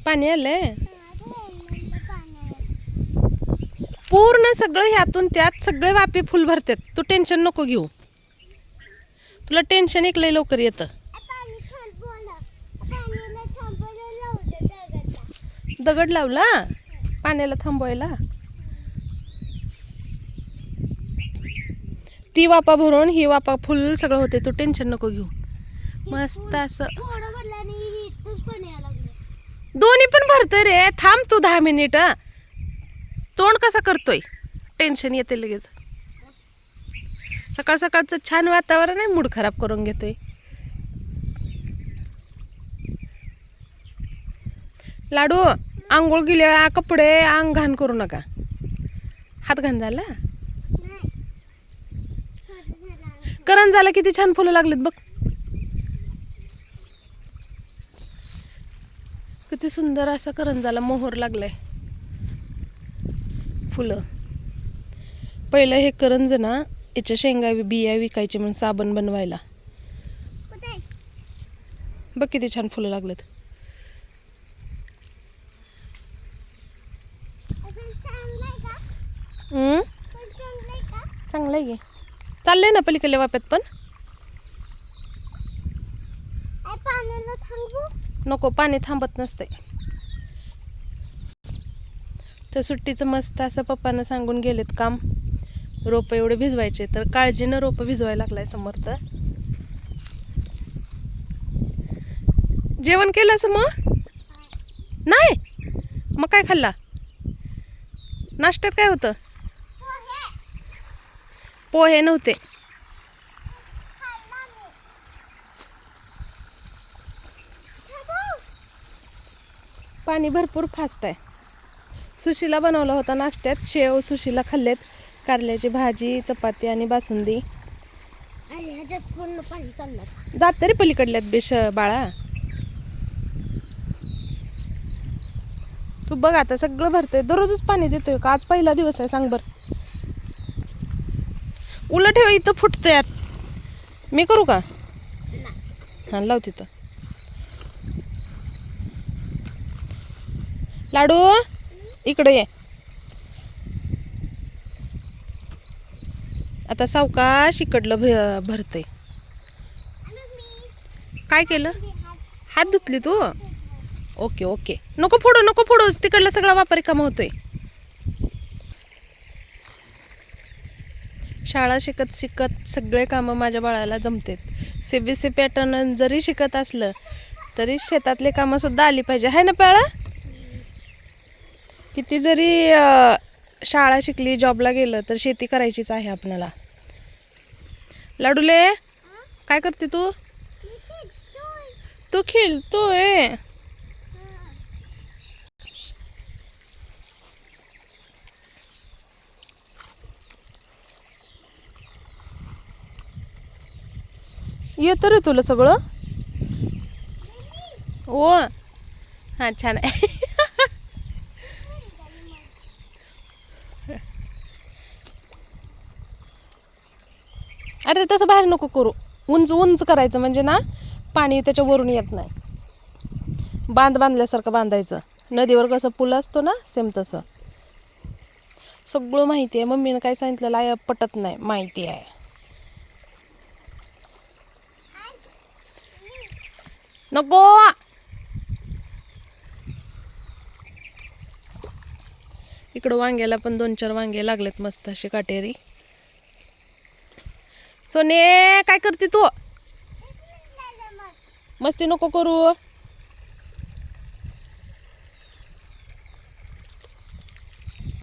पाणी आलंय पूर्ण सगळं ह्यातून त्यात सगळे वाफे फुल भरतात. तू टेन्शन नको घेऊ. तुला टेन्शन एक लय लवकर येतं. दगड लावला पाण्याला थांबवायला. ती वापा भरून ही वापा फुल सगळं होते. तू टेन्शन नको घेऊ. मस्त असं दोन्ही पण भरतय रे. थांब तू 10 मिनिट. तोंड कसा करतोय टेन्शन येते लगेच. सकाळ सकाळचं छान वातावरण आहे मूड खराब करून घेतोय. लाडू आंघोळ गेल्या कपडे अंग घाण करू नका. हात घाण झाला. करंजाला किती छान फुलं लागलीत बघ. किती सुंदर असा करंजाला मोहर लागलाय. फुलं पहिलं हे करंज ना याच्या शेंगा बिया विकायचे म्हणून साबण बनवायला. बघ किती छान फुलं लागलेत. चांगलं आहे. चाललंय ना पलीकडल्या वाप्यात पण. नको पाणी थांबत नसते. तर सुट्टीचं मस्त असं पप्पानं सांगून गेलेत काम. रोप एवढे भिजवायचे तर काळजीनं रोप भिजवायला लागलाय समर्थ. जेवण केलं असं मग नाही. मग काय खाल्ला नाश्त्यात? काय होतं? पोहे नव्हते. पाणी भरपूर फास्ट आहे. सुशीला बनवला होता नाश्त्यात. शेव सुशीला खाल्लेत. कारल्याची भाजी चपाती आणि बासुंदी. जात तरी पलीकडल्यात बेश बाळा. तू बघ आता सगळं भरतंय. दररोजच पाणी देतोय का आज पहिला दिवस आहे सांग बर. उलट ठेव इथं फुटतंय यात. मी करू का? हा लाव तिथं. लाडू इकडे ये. आता सावकाश इकडलं भरतय. काय केलं? हात धुतली तू? Okay okay. नको फोडू नको फोडूस. तिकडला सगळा वापर काम होतोय. शाळा शिकत शिकत सगळे कामं माझ्या बाळाला जमतेत. CBSE पॅटर्न जरी शिकत असलं तरी शेतातले कामं सुद्धा आली पाहिजे. आहे ना बाळा? किती जरी शाळा शिकली जॉबला गेलं तर शेती करायचीच आहे आपल्याला. लाडूले काय करते तू? तू खेळतोय. येतं रे तुला सगळं? ओ हा छान आहे. अरे तसं बाहेर नको करू. उंच उंच करायचं म्हणजे ना पाणी त्याच्या वरून येत नाही. बांधल्यासारखं बांधायचं. नदीवर कसं पूल असतो ना सेम तसं. सगळं माहिती आहे. मम्मीनं काय सांगितलं लाय पटत नाही. माहिती आहे. नको. इकडं वांग्याला पण 2-4 वांगे लागलेत मस्त असे काटेरी. सोने काय करते तू? मस्ती नको करू.